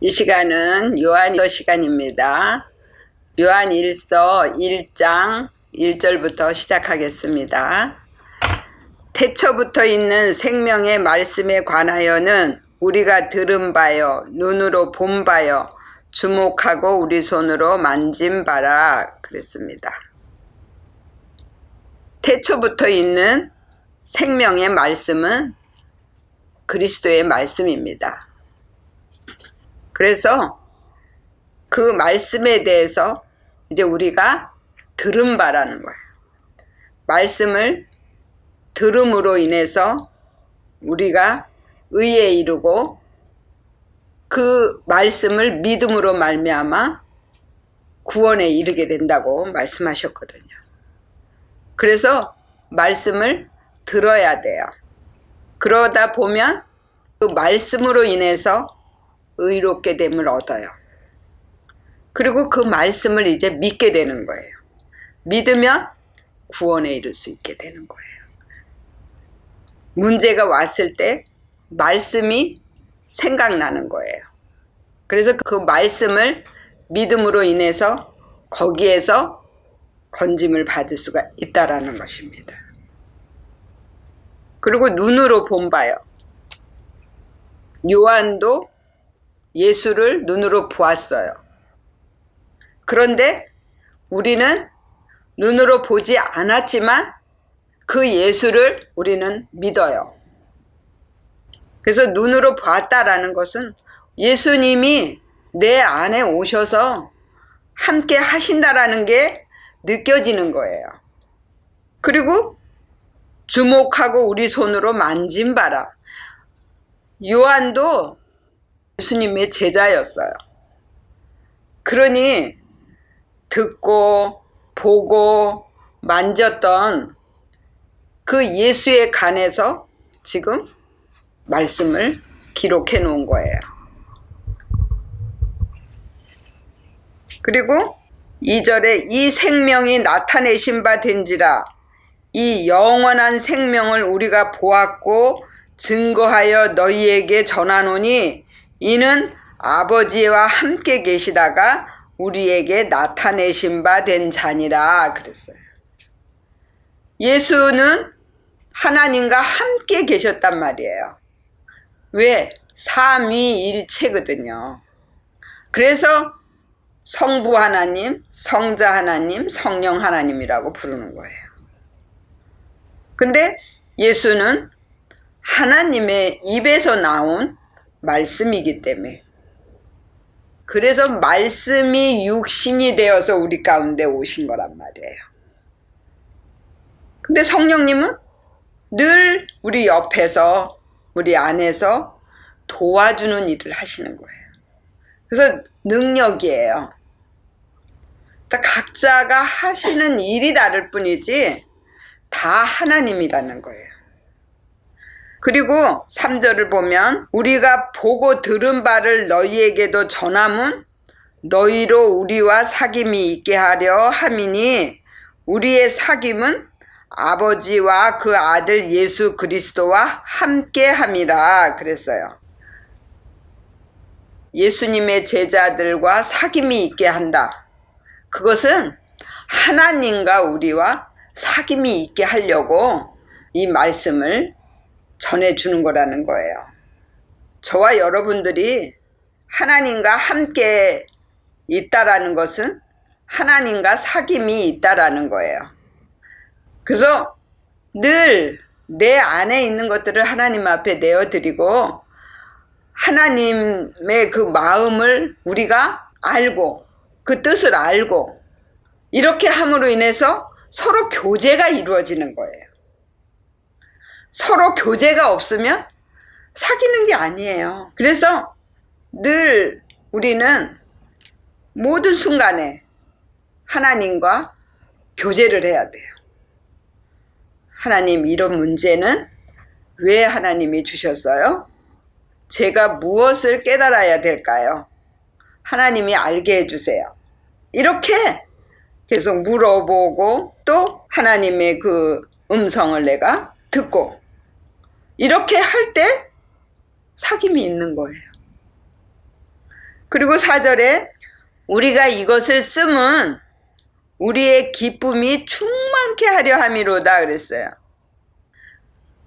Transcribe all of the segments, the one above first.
이 시간은 요한일서 시간입니다. 요한일서 1장 1절부터 시작하겠습니다. 태초부터 있는 생명의 말씀에 관하여는 우리가 들은 바요, 눈으로 본 바요, 주목하고 우리 손으로 만진 바라 그랬습니다. 태초부터 있는 생명의 말씀은 그리스도의 말씀입니다. 그래서 그 말씀에 대해서 이제 우리가 들은 바라는 거예요. 말씀을 들음으로 인해서 우리가 의에 이르고 그 말씀을 믿음으로 말미암아 구원에 이르게 된다고 말씀하셨거든요. 그래서 말씀을 들어야 돼요. 그러다 보면 그 말씀으로 인해서 의롭게 됨을 얻어요. 그리고 그 말씀을 이제 믿게 되는 거예요. 믿으면 구원에 이를 수 있게 되는 거예요. 문제가 왔을 때 말씀이 생각나는 거예요. 그래서 그 말씀을 믿음으로 인해서 거기에서 건짐을 받을 수가 있다라는 것입니다. 그리고 눈으로 본 바요. 요한도 예수를 눈으로 보았어요. 그런데 우리는 눈으로 보지 않았지만 그 예수를 우리는 믿어요. 그래서 눈으로 보았다라는 것은 예수님이 내 안에 오셔서 함께 하신다라는 게 느껴지는 거예요. 그리고 주목하고 우리 손으로 만진 바라. 요한도 예수님의 제자였어요. 그러니 듣고 보고 만졌던 그 예수의 간에서 지금 말씀을 기록해 놓은 거예요. 그리고 2절에 이 생명이 나타내신 바 된지라 이 영원한 생명을 우리가 보았고 증거하여 너희에게 전하노니 이는 아버지와 함께 계시다가 우리에게 나타내신 바 된 자니라 그랬어요. 예수는 하나님과 함께 계셨단 말이에요. 왜? 삼위일체거든요. 그래서 성부 하나님, 성자 하나님, 성령 하나님이라고 부르는 거예요. 근데 예수는 하나님의 입에서 나온 말씀이기 때문에 그래서 말씀이 육신이 되어서 우리 가운데 오신 거란 말이에요. 근데 성령님은 늘 우리 옆에서 우리 안에서 도와주는 일을 하시는 거예요. 그래서 능력이에요. 각자가 하시는 일이 다를 뿐이지 다 하나님이라는 거예요. 그리고 3절을 보면 우리가 보고 들은 바를 너희에게도 전함은 너희로 우리와 사귐이 있게 하려 함이니 우리의 사귐은 아버지와 그 아들 예수 그리스도와 함께 함이라 그랬어요. 예수님의 제자들과 사귐이 있게 한다. 그것은 하나님과 우리와 사귐이 있게 하려고 이 말씀을 전해주는 거라는 거예요. 저와 여러분들이 하나님과 함께 있다라는 것은 하나님과 사귐이 있다라는 거예요. 그래서 늘 내 안에 있는 것들을 하나님 앞에 내어드리고 하나님의 그 마음을 우리가 알고 그 뜻을 알고 이렇게 함으로 인해서 서로 교제가 이루어지는 거예요. 서로 교제가 없으면 사귀는 게 아니에요. 그래서 늘 우리는 모든 순간에 하나님과 교제를 해야 돼요. 하나님, 이런 문제는 왜 하나님이 주셨어요? 제가 무엇을 깨달아야 될까요? 하나님이 알게 해주세요. 이렇게 계속 물어보고 또 하나님의 그 음성을 내가 듣고 이렇게 할 때 사귐이 있는 거예요. 그리고 4절에 우리가 이것을 쓰면 우리의 기쁨이 충만케 하려 함이로다 그랬어요.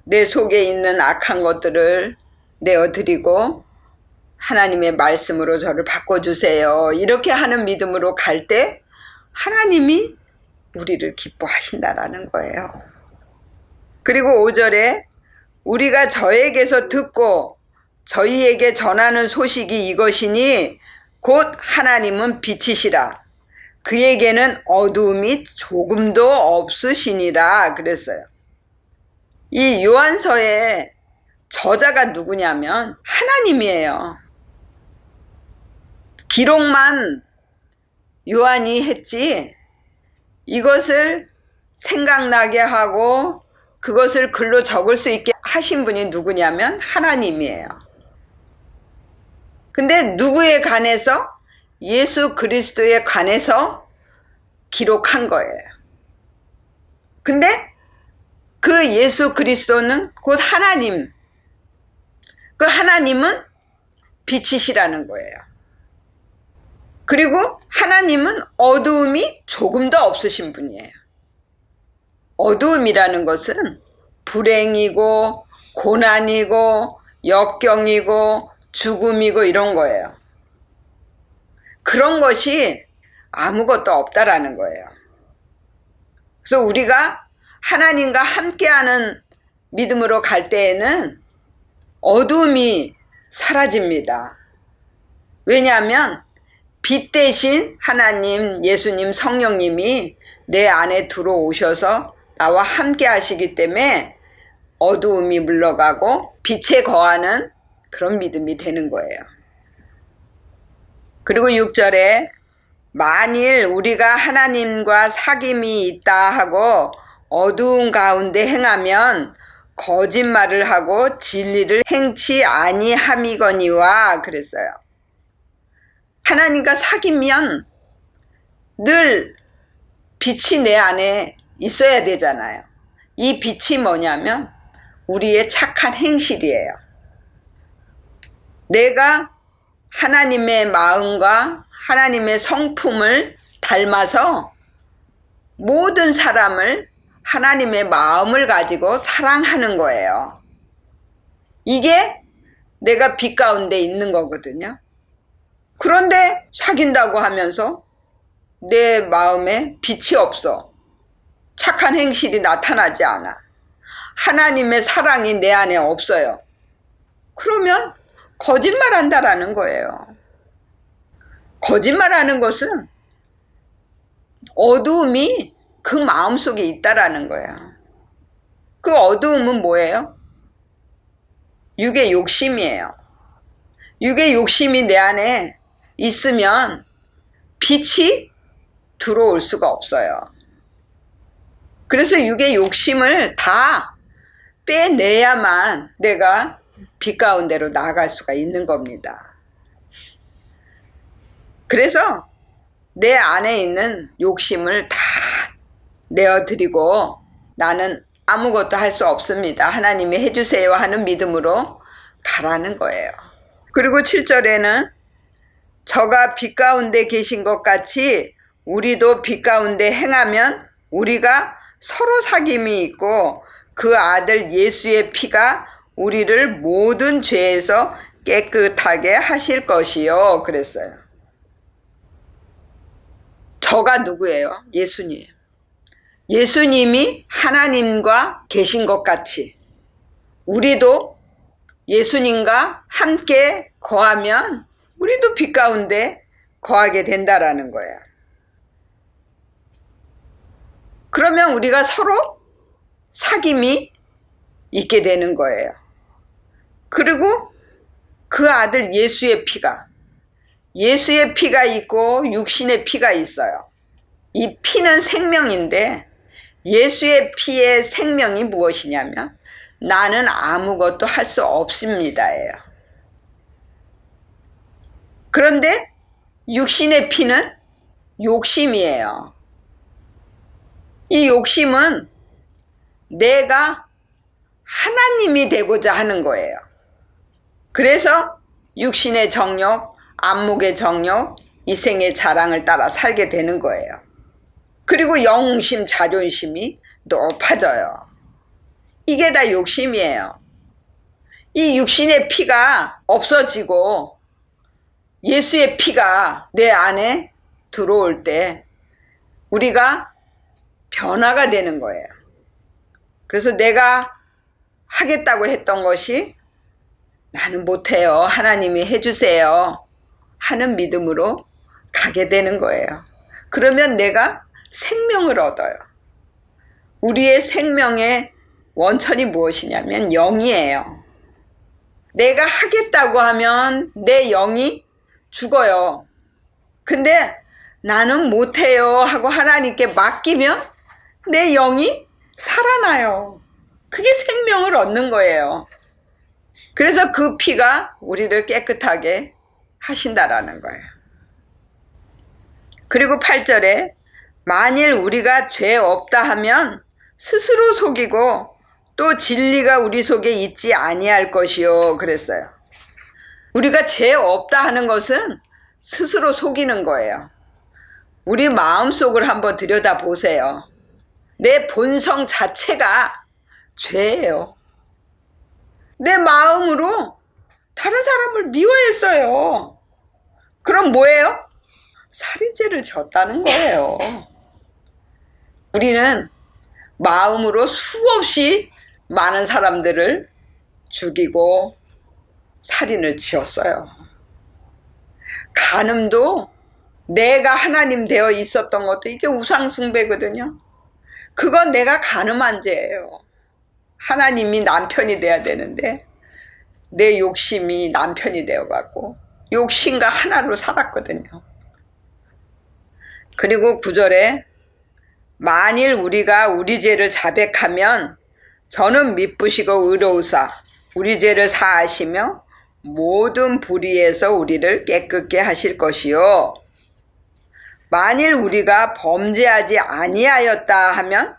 내 속에 있는 악한 것들을 내어드리고 하나님의 말씀으로 저를 바꿔주세요. 이렇게 하는 믿음으로 갈 때 하나님이 우리를 기뻐하신다라는 거예요. 그리고 5절에 우리가 저에게서 듣고 저희에게 전하는 소식이 이것이니 곧 하나님은 빛이시라. 그에게는 어두움이 조금도 없으시니라 그랬어요. 이 요한서의 저자가 누구냐면 하나님이에요. 기록만 요한이 했지 이것을 생각나게 하고 그것을 글로 적을 수 있게 하신 분이 누구냐면 하나님이에요. 근데 누구에 관해서? 예수 그리스도에 관해서 기록한 거예요. 근데 그 예수 그리스도는 곧 하나님, 그 하나님은 빛이시라는 거예요. 그리고 하나님은 어두움이 조금도 없으신 분이에요. 어두움이라는 것은 불행이고 고난이고 역경이고 죽음이고 이런 거예요. 그런 것이 아무것도 없다라는 거예요. 그래서 우리가 하나님과 함께하는 믿음으로 갈 때에는 어두움이 사라집니다. 왜냐하면 빛 대신 하나님, 예수님, 성령님이 내 안에 들어오셔서 나와 함께 하시기 때문에 어두움이 물러가고 빛에 거하는 그런 믿음이 되는 거예요. 그리고 6절에 만일 우리가 하나님과 사귐이 있다 하고 어두운 가운데 행하면 거짓말을 하고 진리를 행치 아니함이거니와 그랬어요. 하나님과 사귀면 늘 빛이 내 안에 있어야 되잖아요. 이 빛이 뭐냐면 우리의 착한 행실이에요. 내가 하나님의 마음과 하나님의 성품을 닮아서 모든 사람을 하나님의 마음을 가지고 사랑하는 거예요. 이게 내가 빛 가운데 있는 거거든요. 그런데 사귄다고 하면서 내 마음에 빛이 없어. 착한 행실이 나타나지 않아. 하나님의 사랑이 내 안에 없어요. 그러면 거짓말한다라는 거예요. 거짓말하는 것은 어두움이 그 마음속에 있다라는 거예요. 그 어두움은 뭐예요? 육의 욕심이에요. 육의 욕심이 내 안에 있으면 빛이 들어올 수가 없어요. 그래서 육의 욕심을 다 빼내야만 내가 빛 가운데로 나아갈 수가 있는 겁니다. 그래서 내 안에 있는 욕심을 다 내어드리고 나는 아무것도 할 수 없습니다. 하나님이 해주세요 하는 믿음으로 가라는 거예요. 그리고 7절에는 저가 빛 가운데 계신 것 같이 우리도 빛 가운데 행하면 우리가 서로 사귐이 있고 그 아들 예수의 피가 우리를 모든 죄에서 깨끗하게 하실 것이요 그랬어요. 저가 누구예요? 예수님. 예수님이 하나님과 계신 것 같이 우리도 예수님과 함께 거하면 우리도 빛 가운데 거하게 된다라는 거예요. 그러면 우리가 서로 사귐이 있게 되는 거예요. 그리고 그 아들 예수의 피가 있고 육신의 피가 있어요. 이 피는 생명인데 예수의 피의 생명이 무엇이냐면 나는 아무것도 할 수 없습니다예요. 그런데 육신의 피는 욕심이에요. 이 욕심은 내가 하나님이 되고자 하는 거예요. 그래서 육신의 정욕, 안목의 정욕, 이생의 자랑을 따라 살게 되는 거예요. 그리고 영웅심, 자존심이 높아져요. 이게 다 욕심이에요. 이 육신의 피가 없어지고 예수의 피가 내 안에 들어올 때 우리가 변화가 되는 거예요. 그래서 내가 하겠다고 했던 것이 나는 못해요. 하나님이 해주세요. 하는 믿음으로 가게 되는 거예요. 그러면 내가 생명을 얻어요. 우리의 생명의 원천이 무엇이냐면 영이에요. 내가 하겠다고 하면 내 영이 죽어요. 근데 나는 못해요 하고 하나님께 맡기면 내 영이 살아나요. 그게 생명을 얻는 거예요. 그래서 그 피가 우리를 깨끗하게 하신다라는 거예요. 그리고 8절에 만일 우리가 죄 없다 하면 스스로 속이고 또 진리가 우리 속에 있지 아니할 것이요 그랬어요. 우리가 죄 없다 하는 것은 스스로 속이는 거예요. 우리 마음속을 한번 들여다보세요. 내 본성 자체가 죄예요. 내 마음으로 다른 사람을 미워했어요. 그럼 뭐예요? 살인죄를 졌다는 거예요. 우리는 마음으로 수없이 많은 사람들을 죽이고 살인을 지었어요. 간음도 내가 하나님 되어 있었던 것도 이게 우상숭배거든요. 그건 내가 간음한 죄예요. 하나님이 남편이 돼야 되는데 내 욕심이 남편이 되어갖고 욕심과 하나로 살았거든요. 그리고 9절에 만일 우리가 우리 죄를 자백하면 저는 미쁘시고 의로우사 우리 죄를 사하시며 모든 불의에서 우리를 깨끗게 하실 것이요. 만일 우리가 범죄하지 아니하였다 하면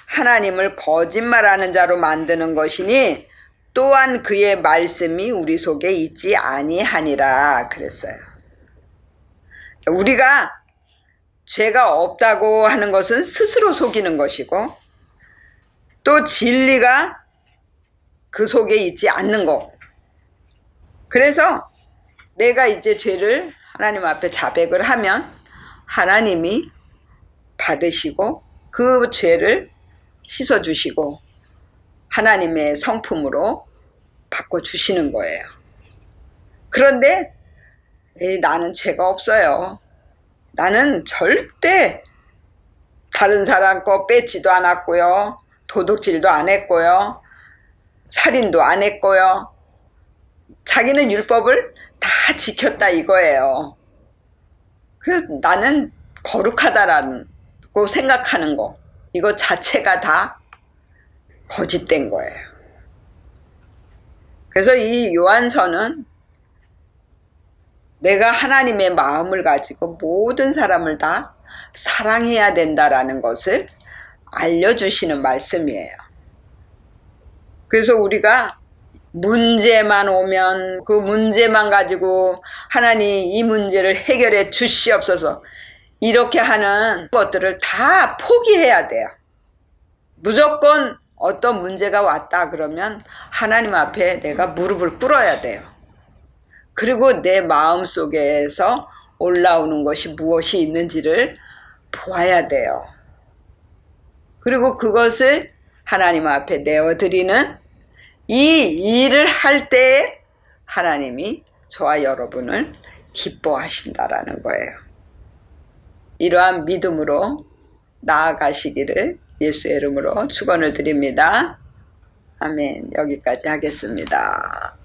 하나님을 거짓말하는 자로 만드는 것이니 또한 그의 말씀이 우리 속에 있지 아니하니라 그랬어요. 우리가 죄가 없다고 하는 것은 스스로 속이는 것이고 또 진리가 그 속에 있지 않는 것. 그래서 내가 이제 죄를 하나님 앞에 자백을 하면 하나님이 받으시고 그 죄를 씻어주시고 하나님의 성품으로 바꿔주시는 거예요. 그런데 나는 죄가 없어요. 나는 절대 다른 사람 거 뺏지도 않았고요. 도둑질도 안 했고요. 살인도 안 했고요. 자기는 율법을 다 지켰다 이거예요. 그래서 나는 거룩하다라고 생각하는 거 이거 자체가 다 거짓된 거예요. 그래서 이 요한서는 내가 하나님의 마음을 가지고 모든 사람을 다 사랑해야 된다라는 것을 알려주시는 말씀이에요. 그래서 우리가 문제만 오면 그 문제만 가지고 하나님 이 문제를 해결해 주시옵소서 이렇게 하는 것들을 다 포기해야 돼요. 무조건 어떤 문제가 왔다 그러면 하나님 앞에 내가 무릎을 꿇어야 돼요. 그리고 내 마음속에서 올라오는 것이 무엇이 있는지를 보아야 돼요. 그리고 그것을 하나님 앞에 내어드리는 이 일을 할 때 하나님이 저와 여러분을 기뻐하신다라는 거예요. 이러한 믿음으로 나아가시기를 예수의 이름으로 축원을 드립니다. 아멘. 여기까지 하겠습니다.